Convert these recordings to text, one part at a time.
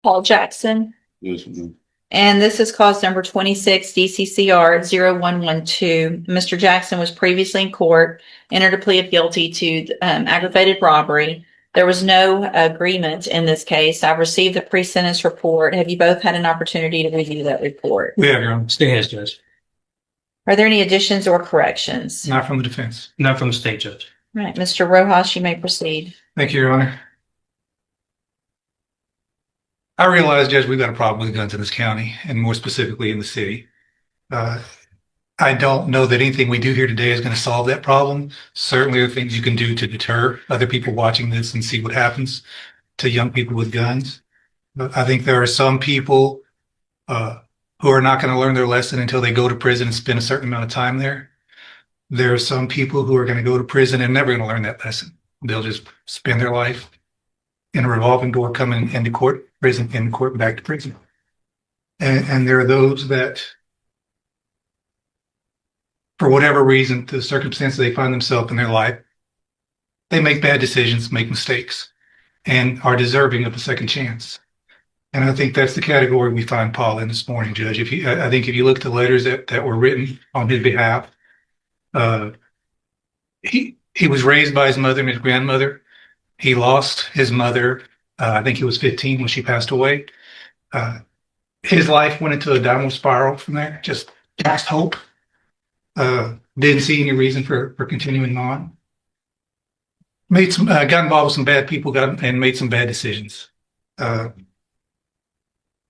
Paul Jackson. Yes, ma'am. And this is cause number 26 DCCR 0112. Mr. Jackson was previously in court, entered a plea of guilty to aggravated robbery. There was no agreement in this case. I've received the pre-sentence report. Have you both had an opportunity to review that report? We have, Your Honor. State has, Judge. Are there any additions or corrections? Not from the defense. Not from the state, Judge. All right, Mr. Rojas, you may proceed. Thank you, Your Honor. I realize, Judge, we've got a problem with guns in this county, and more specifically in the city. I don't know that anything we do here today is going to solve that problem. Certainly there are things you can do to deter other people watching this and see what happens to young people with guns. But I think there are some people who are not going to learn their lesson until they go to prison and spend a certain amount of time there. There are some people who are going to go to prison and never going to learn that lesson. They'll just spend their life in a revolving door, coming into court, prison, in court, back to prison. And there are those that, for whatever reason, the circumstances they find themselves in their life, they make bad decisions, make mistakes, and are deserving of a second chance. And I think that's the category we find Paul in this morning, Judge. I think if you look at the letters that were written on his behalf, he was raised by his mother and his grandmother. He lost his mother. I think he was 15 when she passed away. His life went into a downward spiral from there. Just lost hope. Didn't see any reason for continuing on. Got involved with some bad people, and made some bad decisions.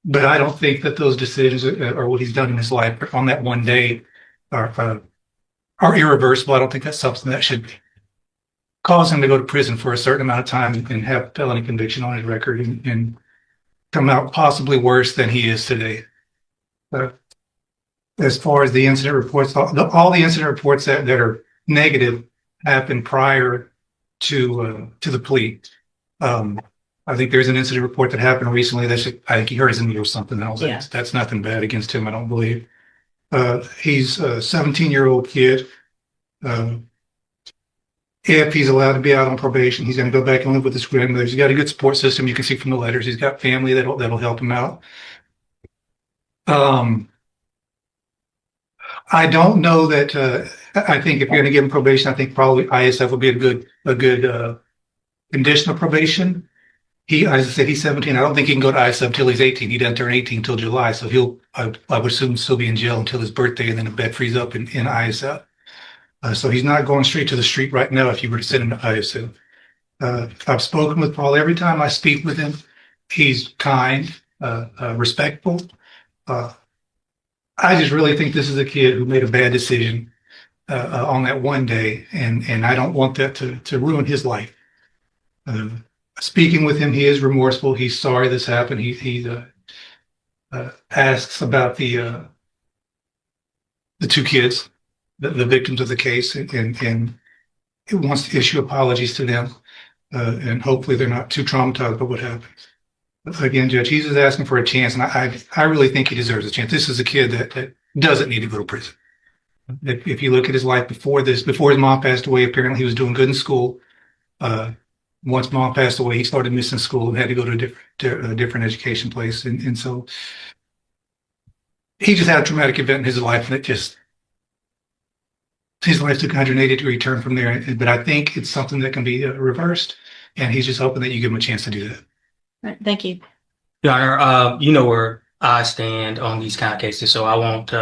But I don't think that those decisions or what he's done in his life on that one day are irreversible. I don't think that's something that should cause him to go to prison for a certain amount of time and have a felony conviction on his record and come out possibly worse than he is today. As far as the incident reports, all the incident reports that are negative happened prior to the plea. I think there's an incident report that happened recently that I think he hurt his knee or something else. Yeah. That's nothing bad against him, I don't believe. He's a 17-year-old kid. If he's allowed to be out on probation, he's going to go back and live with his grandmother. He's got a good support system. You can see from the letters. He's got family that'll help him out. I don't know that. I think if you're going to give him probation, I think probably ISF would be a good condition of probation. As I said, he's 17. I don't think he can go to ISF until he's 18. He doesn't turn 18 until July, so I would assume still be in jail until his birthday, and then the bed frees up in ISF. So he's not going straight to the street right now if you were to send him to ISF. I've spoken with Paul. Every time I speak with him, he's kind, respectful. I just really think this is a kid who made a bad decision on that one day, and I don't want that to ruin his life. Speaking with him, he is remorseful. He's sorry this happened. He asks about the two kids, the victims of the case, and he wants to issue apologies to them, and hopefully they're not too traumatized by what happened. But again, Judge, he's just asking for a chance, and I really think he deserves a chance. This is a kid that doesn't need to go to prison. If you look at his life before this, before his mom passed away, apparently he was doing good in school. Once mom passed away, he started missing school and had to go to a different education place, and so he just had a traumatic event in his life, and it just. His life took a 180-degree turn from there, but I think it's something that can be reversed, and he's just hoping that you give him a chance to do that. All right, thank you. Your Honor, you know where I stand on these kind of cases, so I won't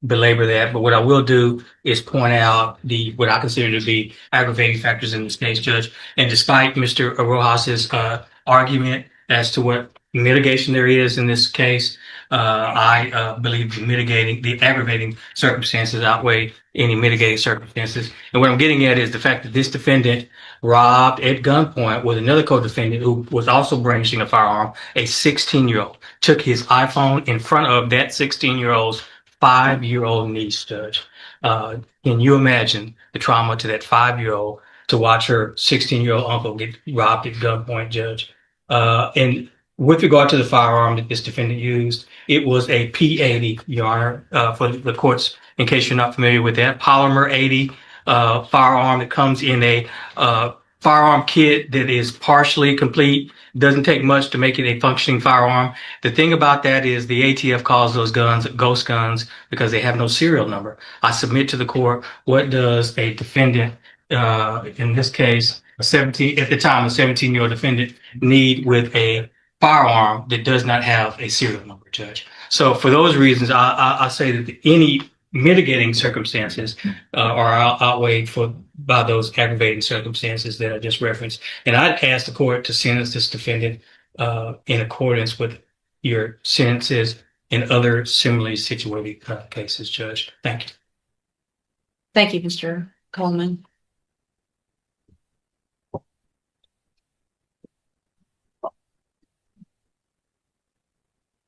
belabor that. But what I will do is point out what I consider to be aggravating factors in this case, Judge. And despite Mr. Rojas's argument as to what mitigation there is in this case, I believe the aggravating circumstances outweigh any mitigating circumstances. And what I'm getting at is the fact that this defendant robbed at gunpoint with another co-defendant who was also brandishing a firearm, a 16-year-old, took his iPhone in front of that 16-year-old's 5-year-old niece, Judge. Can you imagine the trauma to that 5-year-old to watch her 16-year-old uncle get robbed at gunpoint, Judge? And with regard to the firearm that this defendant used, it was a P80, Your Honor, for the courts, in case you're not familiar with that, polymer 80 firearm that comes in a firearm kit that is partially complete. Doesn't take much to make it a functioning firearm. The thing about that is the ATF calls those guns ghost guns because they have no serial number. I submit to the court, what does a defendant, in this case, a 17-year-old defendant need with a firearm that does not have a serial number, Judge? So for those reasons, I say that any mitigating circumstances are outweighed by those aggravating circumstances that I just referenced. And I'd ask the court to sentence this defendant in accordance with your sentences in other similarly situated cases, Judge. Thank you. Thank you, Mr. Coleman.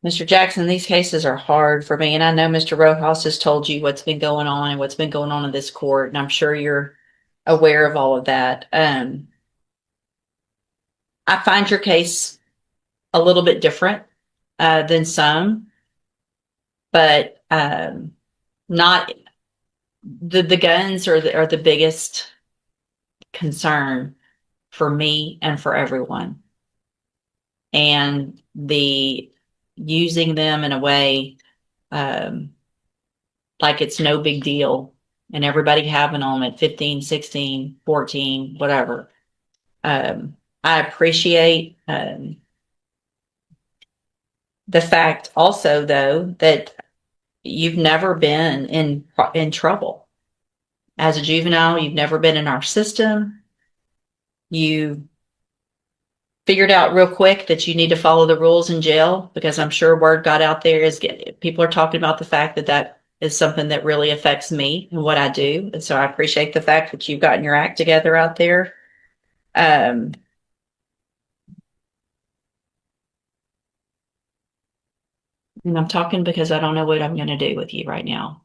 Mr. Jackson, these cases are hard for me, and I know Mr. Rojas has told you what's been going on and what's been going on in this court, and I'm sure you're aware of all of that. I find your case a little bit different than some, but not the guns are the biggest concern for me and for everyone, and the using them in a way like it's no big deal and everybody having them at 15, 16, 14, whatever. I appreciate the fact also, though, that you've never been in trouble. As a juvenile, you've never been in our system. You figured out real quick that you need to follow the rules in jail, because I'm sure word got out there people are talking about the fact that is something that really affects me and what I do. And so I appreciate the fact that you've gotten your act together out there. And I'm talking because I don't know what I'm going to do with you right now,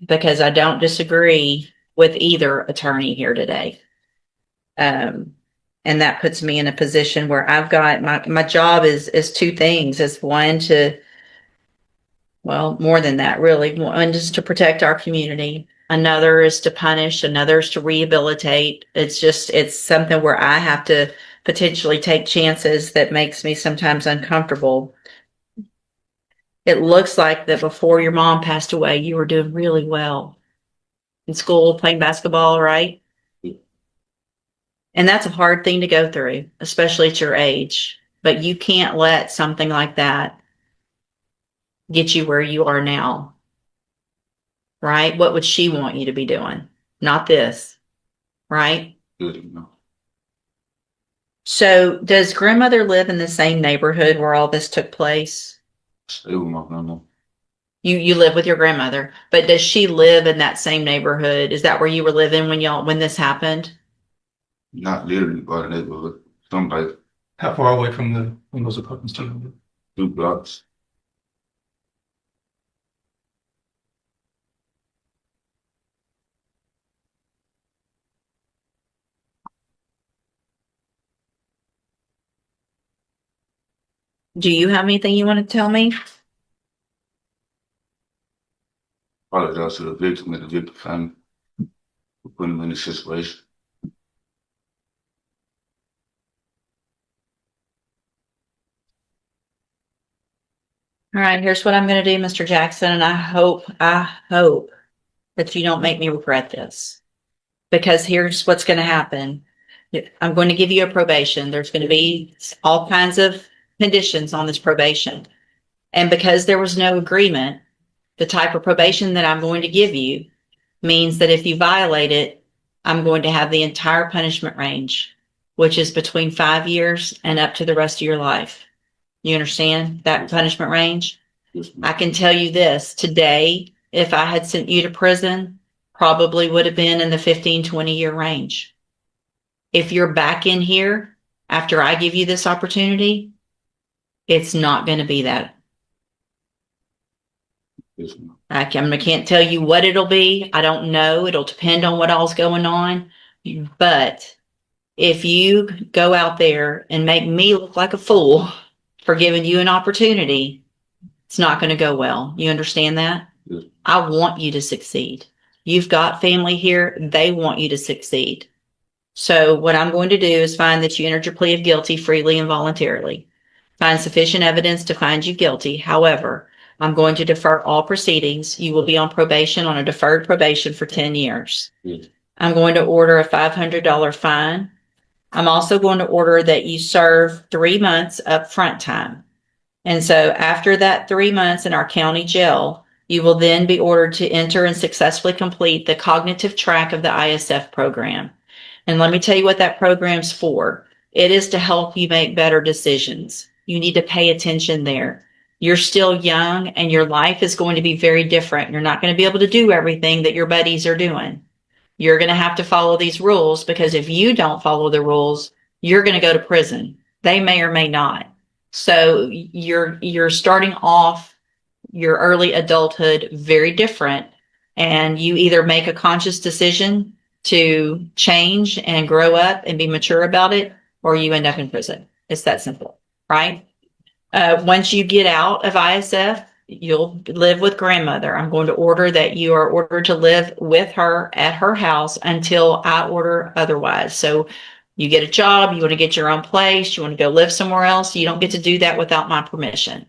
because I don't disagree with either attorney here today. And that puts me in a position where I've got my job is two things. Is one more than that, really. One is to protect our community. Another is to punish. Another is to rehabilitate. It's something where I have to potentially take chances that makes me sometimes uncomfortable. It looks like that before your mom passed away, you were doing really well in school, playing basketball, right? And that's a hard thing to go through, especially at your age. But you can't let something like that get you where you are now, right? What would she want you to be doing? Not this, right? So does grandmother live in the same neighborhood where all this took place? Stay with my grandma. You live with your grandmother, but does she live in that same neighborhood? Is that where you were living when this happened? Not literally by the neighborhood. Somebody How far away from those apartments do you live? 2 blocks. Do you have anything you want to tell me? Apologize to the victim and the victim family for putting them in this situation. All right, here's what I'm going to do, Mr. Jackson, and I hope that you don't make me regret this, because here's what's going to happen. I'm going to give you a probation. There's going to be all kinds of conditions on this probation. And because there was no agreement, the type of probation that I'm going to give you means that if you violate it, I'm going to have the entire punishment range, which is between 5 years and up to the rest of your life. You understand that punishment range? Yes, I can tell you this today, if I had sent you to prison, probably would have been in the 15, 20-year range. If you're back in here after I give you this opportunity, it's not going to be that. yes, ma'am. I can't tell you what it'll be. I don't know. It'll depend on what all's going on. But if you go out there and make me look like a fool for giving you an opportunity, it's not going to go well. You understand that? Yes. I want you to succeed. You've got family here. They want you to succeed. So what I'm going to do is find that you entered your plea of guilty freely and voluntarily. Find sufficient evidence to find you guilty. However, I'm going to defer all proceedings. You will be on probation, on a deferred probation for 10 years. Yes. I'm going to order a $500 fine. I'm also going to order that you serve 3 months upfront time. And so after that 3 months in our county jail, you will then be ordered to enter and successfully complete the cognitive track of the ISF program. And let me tell you what that program's for. It is to help you make better decisions. You need to pay attention there. You're still young and your life is going to be very different. You're not going to be able to do everything that your buddies are doing. You're going to have to follow these rules, because if you don't follow the rules, you're going to go to prison. They may or may not. So you're starting off your early adulthood very different, and you either make a conscious decision to change and grow up and be mature about it, or you end up in prison. It's that simple, right? Once you get out of ISF, you'll live with grandmother. I'm going to order that you are ordered to live with her at her house until I order otherwise. So you get a job, you want to get your own place, you want to go live somewhere else. You don't get to do that without my permission.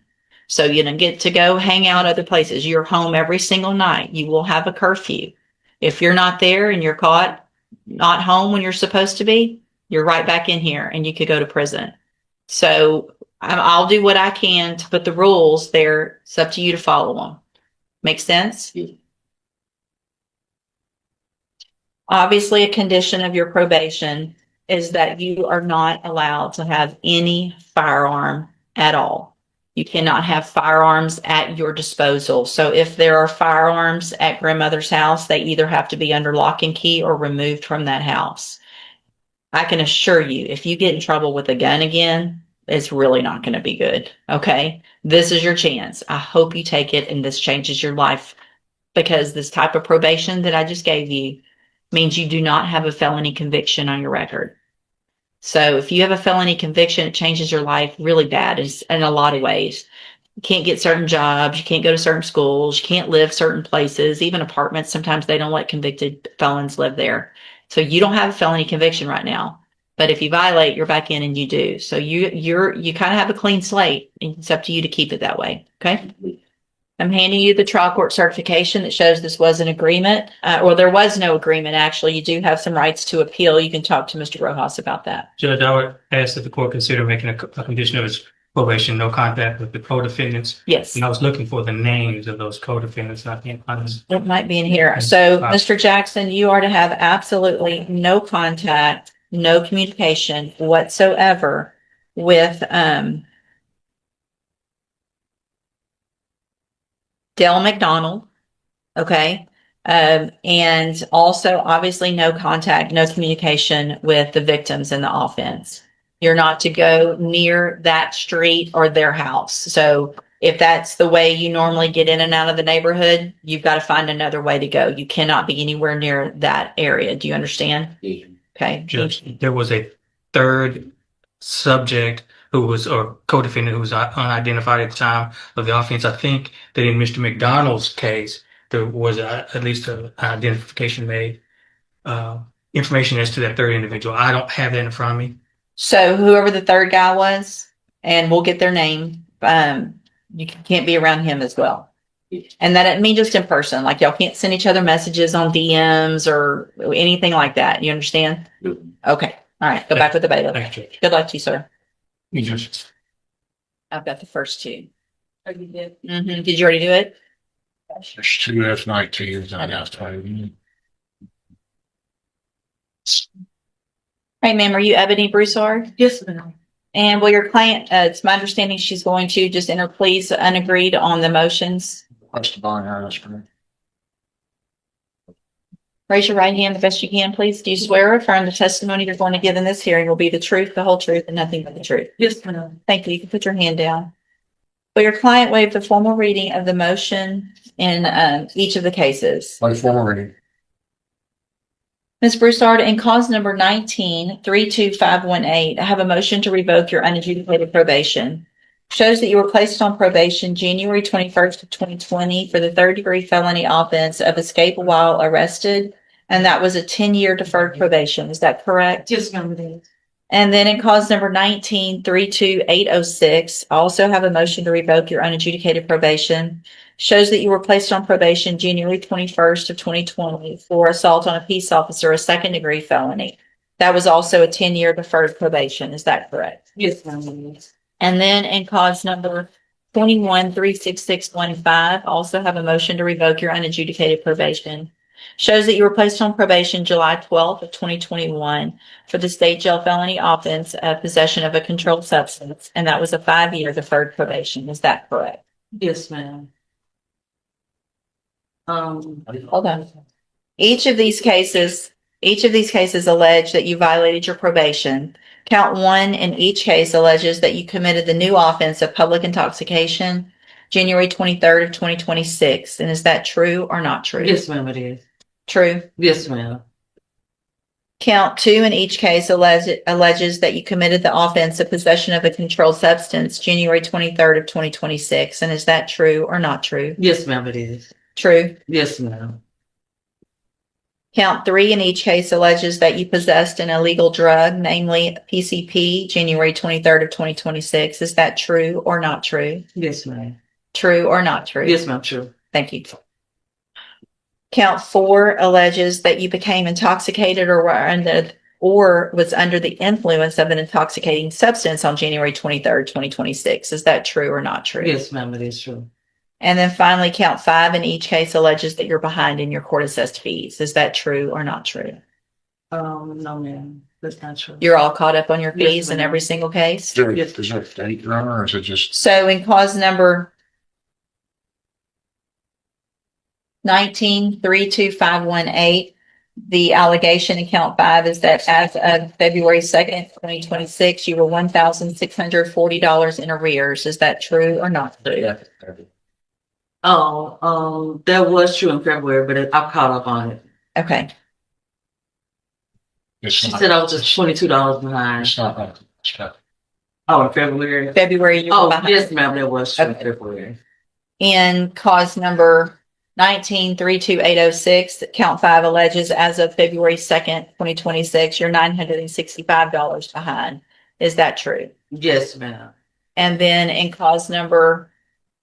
So you don't get to go hang out other places. You're home every single night. You will have a curfew. If you're not there and you're caught not home when you're supposed to be, you're right back in here and you could go to prison. So I'll do what I can to put the rules there. It's up to you to follow them. Make sense? Obviously, a condition of your probation is that you are not allowed to have any firearm at all. You cannot have firearms at your disposal. So if there are firearms at grandmother's house, they either have to be under lock and key or removed from that house. I can assure you, if you get in trouble with a gun again, it's really not going to be good. Okay. This is your chance. I hope you take it and this changes your life, because this type of probation that I just gave you means you do not have a felony conviction on your record. So if you have a felony conviction, it changes your life really bad in a lot of ways. You can't get certain jobs. You can't go to certain schools. You can't live certain places, even apartments. Sometimes they don't let convicted felons live there. So you don't have a felony conviction right now. But if you violate, you're back in and you do. So you kind of have a clean slate. It's up to you to keep it that way. Okay. I'm handing you the trial court certification that shows this was an agreement, or there was no agreement. Actually, you do have some rights to appeal. You can talk to Mr. Rojas about that. Judge, I would ask that the court consider making a condition of his probation, no contact with the co-defendants. Yes. And I was looking for the names of those co-defendants. I can't find this. It might be in here. So, Mr. Jackson, you are to have absolutely no contact, no communication whatsoever with Dale McDonald. Okay. And also obviously no contact, no communication with the victims in the offense. You're not to go near that street or their house. So if that's the way you normally get in and out of the neighborhood, you've got to find another way to go. You cannot be anywhere near that area. Do you understand? Yes. Okay. Judge, there was a third subject who was, or co-defendant who was unidentified at the time of the offense. I think that in Mr. McDonald's case, there was at least an identification made, information as to that third individual. I don't have that in front of me. So whoever the third guy was, and we'll get their name, you can't be around him as well. And that doesn't mean just in person. Like y'all can't send each other messages on DMs or anything like that. You understand? Yes. Okay. All right. Go back with the bailiff. Thanks, Judge. Good luck to you, sir. Yes. I've got the first two. Oh, you did? Mm-hmm. Did you already do it? There's two F-19s on that side. Right, ma'am. Are you Ebony Broussard? Yes, ma'am. And will your client, it's my understanding she's going to just enter pleas unagreed on the motions. That's the bond house for me. Raise your right hand the best you can, please. Do you swear or affirm the testimony you're going to give in this hearing will be the truth, the whole truth, and nothing but the truth? Yes, ma'am. Thank you. You can put your hand down. Will your client waive the formal reading of the motion in each of the cases? My former reading. Ms. Broussard, in cause number 19-32518, I have a motion to revoke your unadjudicated probation. Shows that you were placed on probation January 21st of 2020 for the third-degree felony offense of escape while arrested And that was a 10-year deferred probation. Is that correct? Yes, ma'am, it is. And then in cause number 19-32806, I also have a motion to revoke your unadjudicated probation. Shows that you were placed on probation January 21st of 2020 for assault on a peace officer, a second-degree felony. That was also a 10-year deferred probation. Is that correct? Yes, ma'am, it is. And then in cause number 21-36615, also have a motion to revoke your unadjudicated probation. Shows that you were placed on probation July 12th of 2021 for the state jail felony offense of possession of a controlled substance, and that was a 5-year deferred probation. Is that correct? Yes, ma'am. Hold on. Each of these cases allege that you violated your probation. Count 1 in each case alleges that you committed the new offense of public intoxication January 23rd of 2026. And is that true or not true? Yes, ma'am, it is. True. Yes, ma'am. Count 2 in each case alleges that you committed the offense of possession of a controlled substance January 23rd of 2026. And is that true or not true? Yes, ma'am, it is. True. Yes, ma'am. Count 3 in each case alleges that you possessed an illegal drug, namely PCP, January 23rd of 2026. Is that true or not true? Yes, ma'am. True or not true? Yes, ma'am, true. Thank you. Count 4 alleges that you became intoxicated or was under the influence of an intoxicating substance on January 23rd, 2026. Is that true or not true? Yes, ma'am, it is true. And then finally, count 5 in each case alleges that you're behind in your court assessed fees. Is that true or not true? No, ma'am, that's not true. You're all caught up on your Yes, fees in ma'am. every single case? Yes. Is that date, Your Honor, or is it just? So in cause number 19-32518, the allegation in count 5 is that as of February 2nd, 2026, you were $1,640 in arrears. Is that true or not true? That was true in February, but I'm caught up on it. Okay. It's She not- said I was just $22 behind. It's not like, it's not- Oh, in February? February, you were Oh, behind. yes, ma'am, that was true in Okay. February. In cause number 19-32806, count 5 alleges as of February 2nd, 2026, you're $965 behind. Is that true? Yes, ma'am. And then in cause number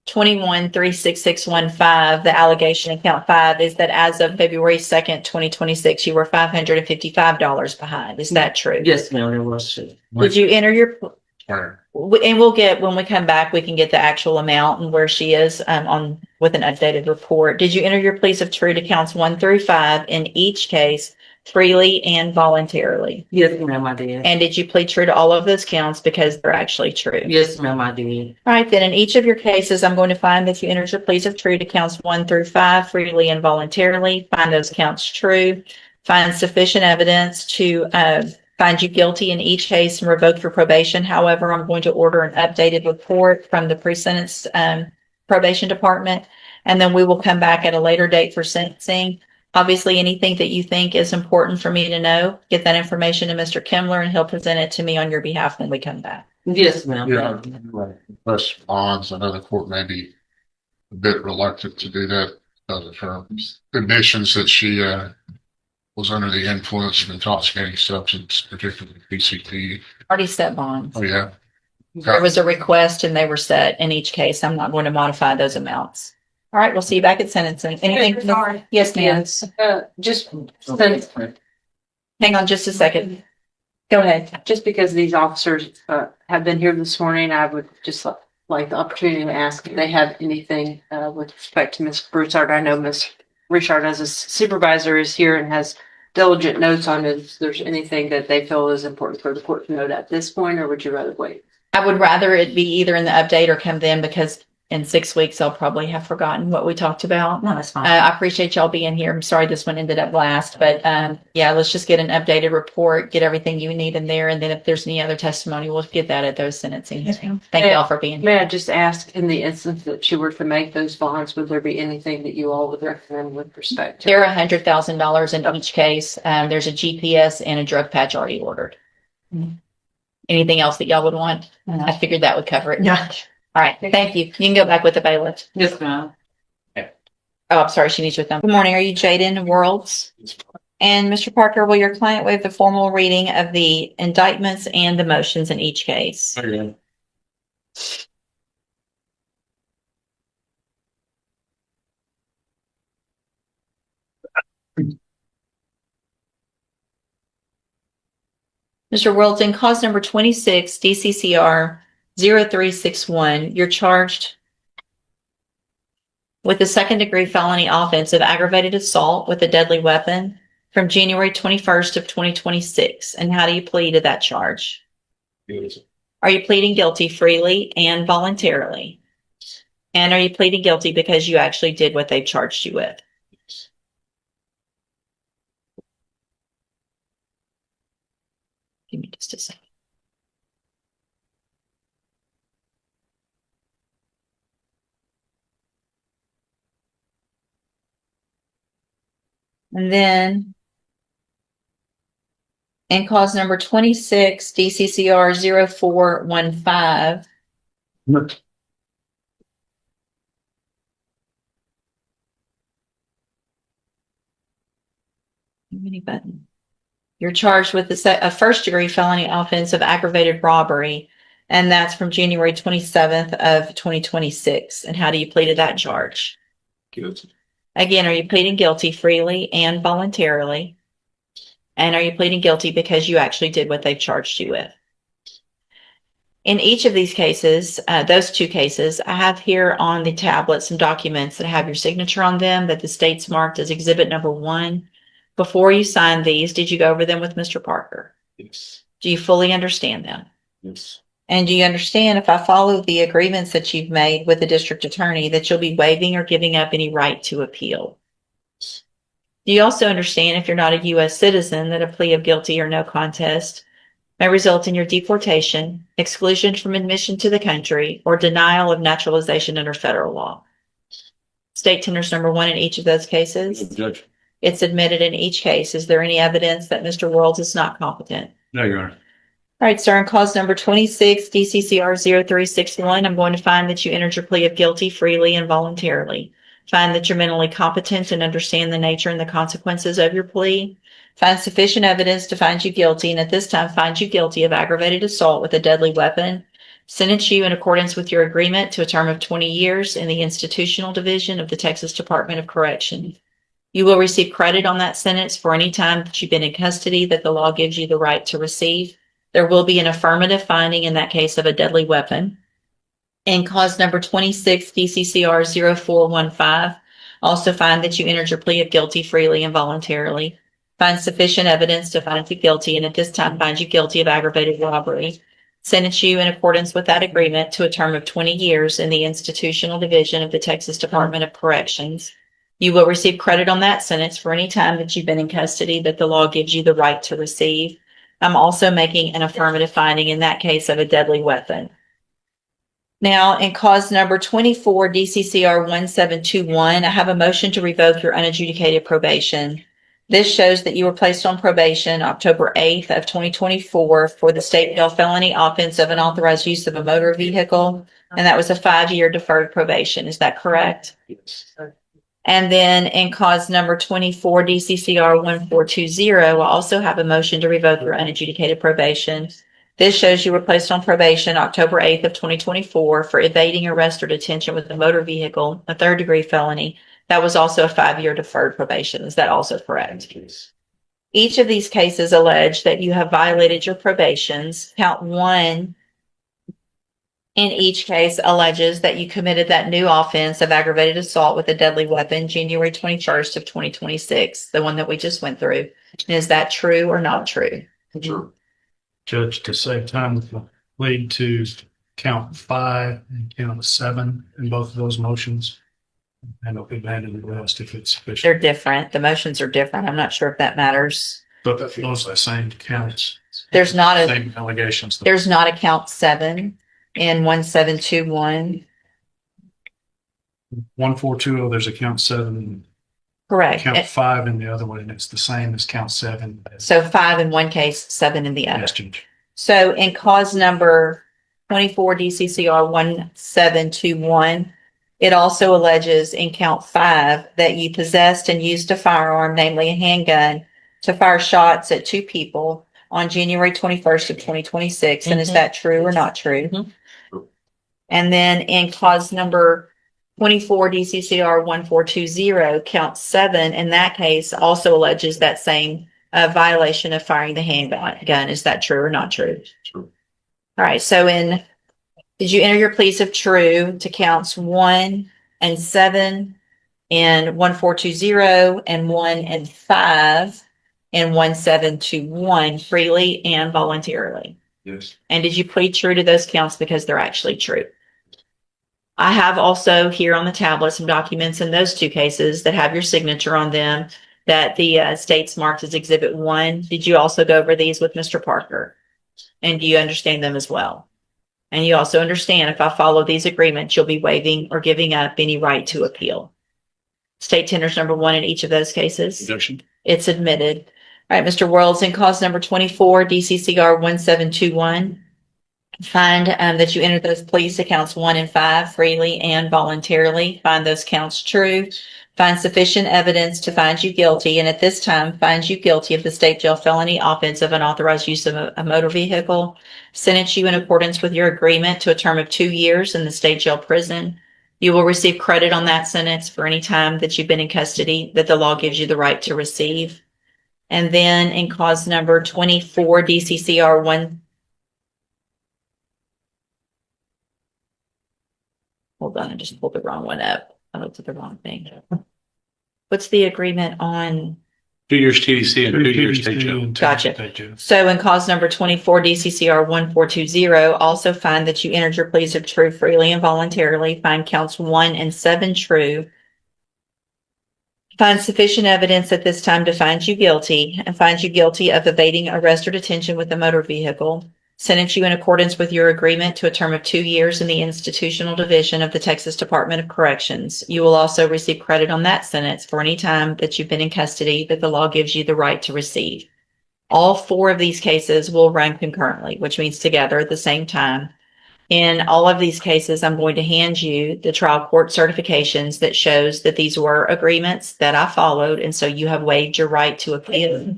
21-36615, the allegation in count 5 is that as of February 2nd, 2026, you were $555 behind. Is that true? Yes, ma'am, that was true. Did you enter your, Where? and we'll get, when we come back, we can get the actual amount and where she is on with an updated report. Did you enter your pleas of true to counts 1 through 5 in each case freely and voluntarily? Yes, ma'am, I did. And did you plead true to all of those counts because they're actually true? Yes, ma'am, I did. All right, then in each of your cases, I'm going to find that you entered your pleas of true to counts 1 through 5 freely and voluntarily. Find those counts true. Find sufficient evidence to find you guilty in each case and revoke your probation. However, I'm going to order an updated report from the pre-sentence probation department, and then we will come back at a later date for sentencing. Obviously, anything that you think is important for me to know, get that information to Mr. Kimler and he'll present it to me on your behalf when we come back. Yes, ma'am. Yeah, right. Plus bonds, I know the court may be a bit reluctant to do that because of her conditions that she, was under the influence of intoxicating substance, particularly PCP. Already set bonds. Oh, yeah. There was a request and they were set in each case. I'm not going to modify those amounts. All right, we'll see you back at sentencing. Anything? Sorry. Yes, ma'am. Just, Hang on just a second. Go ahead. just because these officers have been here this morning, I would just like the opportunity to ask if they have anything with respect to Ms. Broussard. I know Ms. Richard as a supervisor is here and has diligent notes on it. If there's anything that they feel is important for the court to note at this point, or would you rather wait? I would rather it be either in the update or come then because in 6 weeks, I'll probably have forgotten what we talked about. No, that's fine. I appreciate y'all being here. I'm sorry this one ended up last, but yeah, let's just get an updated report, get everything you need in there. And then if there's any other testimony, we'll get that at those sentencing. Thank y'all for being here. May I just ask, in the instance that she were to make those bonds, would there be anything that you all would recommend with respect to? They're $100,000 in each case. There's a GPS and a drug patch already ordered. Anything else that y'all would want? I figured that would cover it. Yeah. All right. Thank you. You can go back with the bailiff. Yes, ma'am. Oh, I'm sorry. She needs you with them. Good morning. Are you Jaden Worlds? And Mr. Parker, will your client waive the formal reading of the indictments and the motions in each case? Mr. Wilton, cause number 26, DCCR 0361, you're charged with a second-degree felony offense of aggravated assault with a deadly weapon from January 21st of 2026. And how do you plead to that charge? Are you pleading guilty freely and voluntarily? And are you pleading guilty because you actually did what they charged you with? Give me just a second. And then in cause number 26, DCCR 0415, mini button. You're charged with a first-degree felony offense of aggravated robbery, and that's from January 27th of 2026. And how do you plead to that charge? Guilty. Again, are you pleading guilty freely and voluntarily? And are you pleading guilty because you actually did what they've charged you with? In each of these cases, those two cases, I have here on the tablet some documents that have your signature on them that the state's marked as exhibit number 1. Before you signed these, did you go over them with Mr. Parker? Yes. Do you fully understand them? Yes. And do you understand, if I follow the agreements that you've made with the district attorney, that you'll be waiving or giving up any right to appeal? Do you also understand, if you're not a U.S. citizen, that a plea of guilty or no contest may result in your deportation, exclusion from admission to the country, or denial of naturalization under federal law? State tenders number 1 in each of those cases. Judge. It's admitted in each case. Is there any evidence that Mr. Worlds is not competent? No, Your Honor. All right, sir. In cause number 26, DCCR 0361, I'm going to find that you entered your plea of guilty freely and voluntarily. Find that you're mentally competent and understand the nature and the consequences of your plea. Find sufficient evidence to find you guilty, and at this time find you guilty of aggravated assault with a deadly weapon. Sentence you in accordance with your agreement to a term of 20 years in the institutional division of the Texas Department of Correction. You will receive credit on that sentence for any time that you've been in custody that the law gives you the right to receive. There will be an affirmative finding in that case of a deadly weapon. In cause number 26, DCCR 0415, also find that you entered your plea of guilty freely and voluntarily. Find sufficient evidence to find you guilty, and at this time find you guilty of aggravated robbery. Sentence you in accordance with that agreement to a term of 20 years in the institutional division of the Texas Department of Corrections. You will receive credit on that sentence for any time that you've been in custody that the law gives you the right to receive. I'm also making an affirmative finding in that case of a deadly weapon. Now, in cause number 24, DCCR 1721, I have a motion to revoke your unadjudicated probation. This shows that you were placed on probation October 8th of 2024 for the state bill felony offense of unauthorized use of a motor vehicle, and that was a 5-year deferred probation. Is that correct? Yes. And then in cause number 24, DCCR 1420, I also have a motion to revoke your unadjudicated probation. This shows you were placed on probation October 8th of 2024 for evading arrest or detention with a motor vehicle, a 3rd-degree felony. That was also a 5-year deferred probation. Is that also correct? Yes. Each of these cases allege that you have violated your probations. Count 1 in each case alleges that you committed that new offense of aggravated assault with a deadly weapon January 21st of 2026, the one that we just went through. Is that true or not true? Sure. Judge, to save time, we'll plead to count 5 and count 7 in both of those motions. And it'll be abandoned the rest if it's sufficient. They're different. The motions are different. I'm not sure if that matters. But those are the same counts. There's not a Same allegations. There's not a count 7 in 1721. 1420, there's a count 7, Correct. count 5 in the other one, and it's the same as count 7. So 5 in one case, 7 in the other. Yes, Judge. So in cause number 24 DCCR 1721, it also alleges in count 5 that you possessed and used a firearm, namely a handgun, to fire shots at two people on January 21st of 2026. And is that true or not true? Mhm. And then in cause number 24 DCCR 1420, count 7, in that case also alleges that same violation of firing the handgun. Is that true or not true? True. All right. So did you enter your pleas of true to counts 1 and 7 in 1420 and 1 and 5 in 1721 freely and voluntarily? Yes. And did you plead true to those counts because they're actually true? I have also here on the tablet some documents in those two cases that have your signature on them that the state's marked as Exhibit 1. Did you also go over these with Mr. Parker? And do you understand them as well? And you also understand if I follow these agreements, you'll be waiving or giving up any right to appeal. State tenders number 1 in each of those cases. Objection. It's admitted. All right, Mr. Worlds, in cause number 24, DCCR 1721, find that you entered those pleas to counts 1 and 5 freely and voluntarily. Find those counts true. Find sufficient evidence to find you guilty, and at this time, find you guilty of the state jail felony offense of unauthorized use of a motor vehicle. Sentence you in accordance with your agreement to a term of 2 years in the state jail prison. You will receive credit on that sentence for any time that you've been in custody that the law gives you the right to receive. And then in cause number 24, DCCR 1. Hold on, I just pulled the wrong one up. I looked at the wrong thing. What's the agreement on? 2 years TDC and 2 years state jail. Gotcha. So in cause number 24, DCCR 1420, also find that you entered your pleas of true freely and voluntarily. Find counts 1 and 7 true. Find sufficient evidence at this time to find you guilty and find you guilty of evading arrest or detention with a motor vehicle. Sentence you in accordance with your agreement to a term of 2 years in the institutional division of the Texas Department of Corrections. You will also receive credit on that sentence for any time that you've been in custody that the law gives you the right to receive. All 4 of these cases will run concurrently, which means together at the same time. In all of these cases, I'm going to hand you the trial court certifications that shows that these were agreements that I followed, and so you have waived your right to appeal.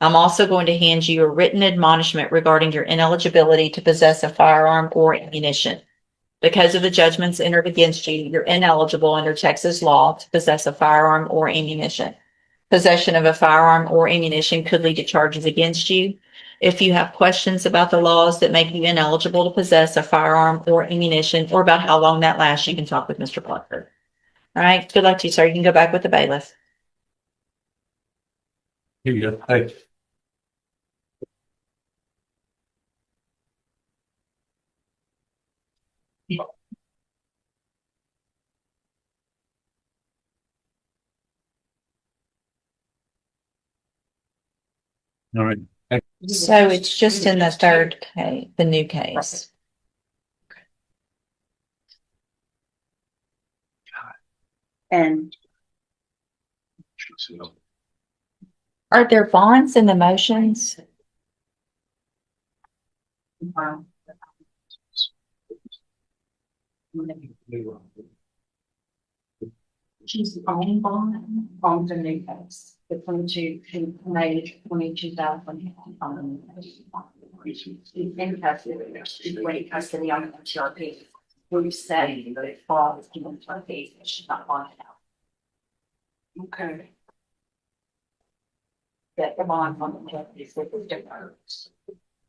I'm also going to hand you a written admonishment regarding your ineligibility to possess a firearm or ammunition. Because of the judgments entered against you, you're ineligible under Texas law to possess a firearm or ammunition. Possession of a firearm or ammunition could lead to charges against you. If you have questions about the laws that make you ineligible to possess a firearm or ammunition, or about how long that lasts, you can talk with Mr. Plucker. All right. Good luck to you, sir. You can go back with the bailiff. Here you go. Hey. All right. So it's just in the third case, the new case. And Are there bonds in the motions? She's own bond in new case, the 22, May 22,000. In custody, she's waiting custody on the TRP. We're saying that it falls in the TRP, she's not bonded out. Okay. Get the bond on the TRP, so it's different.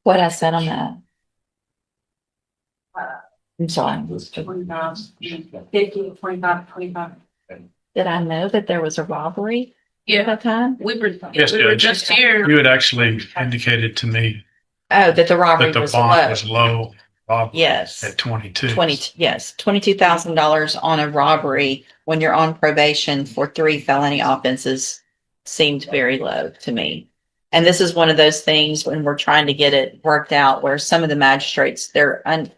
What I said on that? I'm sorry. 25, 50, 25, 25. Did I know that there was a robbery at Yeah, that time? we were, Yes, we were Judge. just here. You had actually indicated to me Oh, that the robbery that the was bond low. was low. Yes. At 22. $22,000 on a robbery when you're on probation for 3 felony offenses seemed very low to me. And this is one of those things when we're trying to get it worked out where some of the magistrates,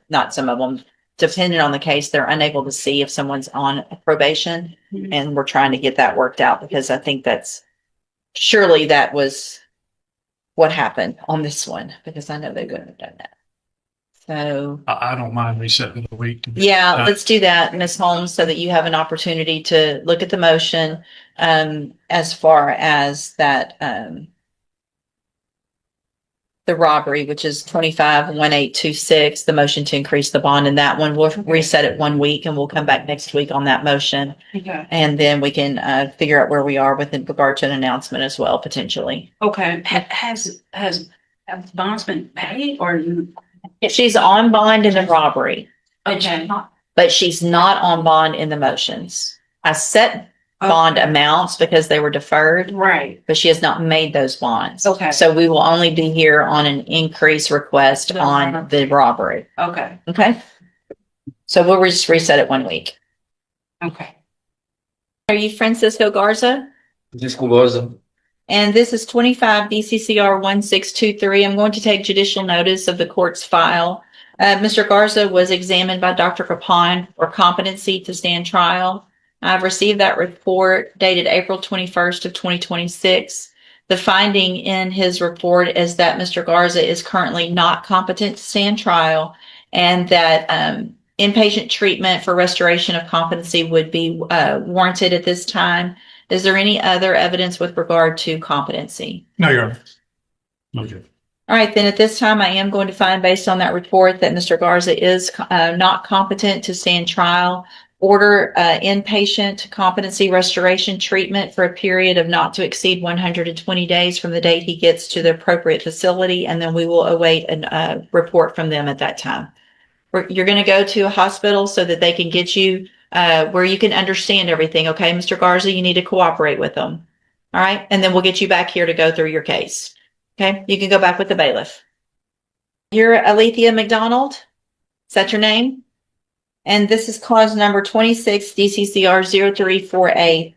not some of them, depending on the case, they're unable to see if someone's on probation. Mhm. And we're trying to get that worked out because I think surely that was what happened on this one, because I know they couldn't have done that. So, I don't mind resetting the week. yeah, let's do that, Ms. Holmes, so that you have an opportunity to look at the motion as far as that the robbery, which is 251826, the motion to increase the bond in that one. We'll reset it 1 week and we'll come back next week on that motion. Okay. And then we can figure out where we are with regard to an announcement as well, potentially. Okay, has bonds been paid or you? She's on bond in the robbery, Okay. but she's not on bond in the motions. I set bond amounts because they were deferred, Right. but she has not made those bonds. Okay. So we will only be here on an increase request on the robbery. Okay. Okay? So we'll just reset it 1 week. Okay. Are you Francisco Garza? Francisco Garza. And this is 25 DCCR 1623. I'm going to take judicial notice of the court's file. Mr. Garza was examined by Dr. Capon for competency to stand trial. I've received that report dated April 21st of 2026. The finding in his report is that Mr. Garza is currently not competent to stand trial and that inpatient treatment for restoration of competency would be warranted at this time. Is there any other evidence with regard to competency? No, Your Honor. Okay. All right, then at this time, I am going to find, based on that report, that Mr. Garza is not competent to stand trial. Order inpatient competency restoration treatment for a period of not to exceed 120 days from the date he gets to the appropriate facility, and then we will await a report from them at that time. You're going to go to a hospital so that they can get you where you can understand everything. Okay, Mr. Garza, you need to cooperate with them. All right, and then we'll get you back here to go through your case. Okay, you can go back with the bailiff. You're Alethea McDonald. Is that your name? And this is cause number 26 DCCR 034A.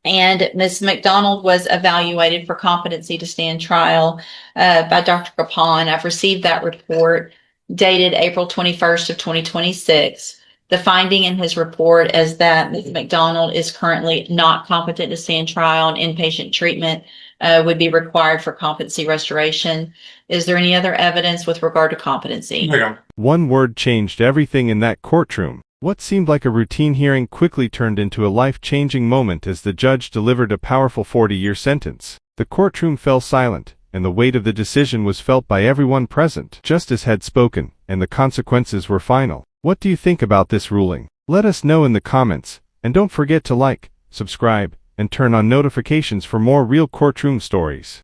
And Ms. McDonald was evaluated for competency to stand trial by Dr. Capon. I've received that report dated April 21st of 2026. The finding in his report is that Ms. McDonald is currently not competent to stand trial and inpatient treatment would be required for competency restoration. Is there any other evidence with regard to competency? No, Your Honor. One word changed everything in that courtroom. What seemed like a routine hearing quickly turned into a life-changing moment as the judge delivered a powerful 40-year sentence. The courtroom fell silent, and the weight of the decision was felt by everyone present. Justice had spoken, and the consequences were final. What do you think about this ruling? Let us know in the comments, and don't forget to like, subscribe, and turn on notifications for more real courtroom stories.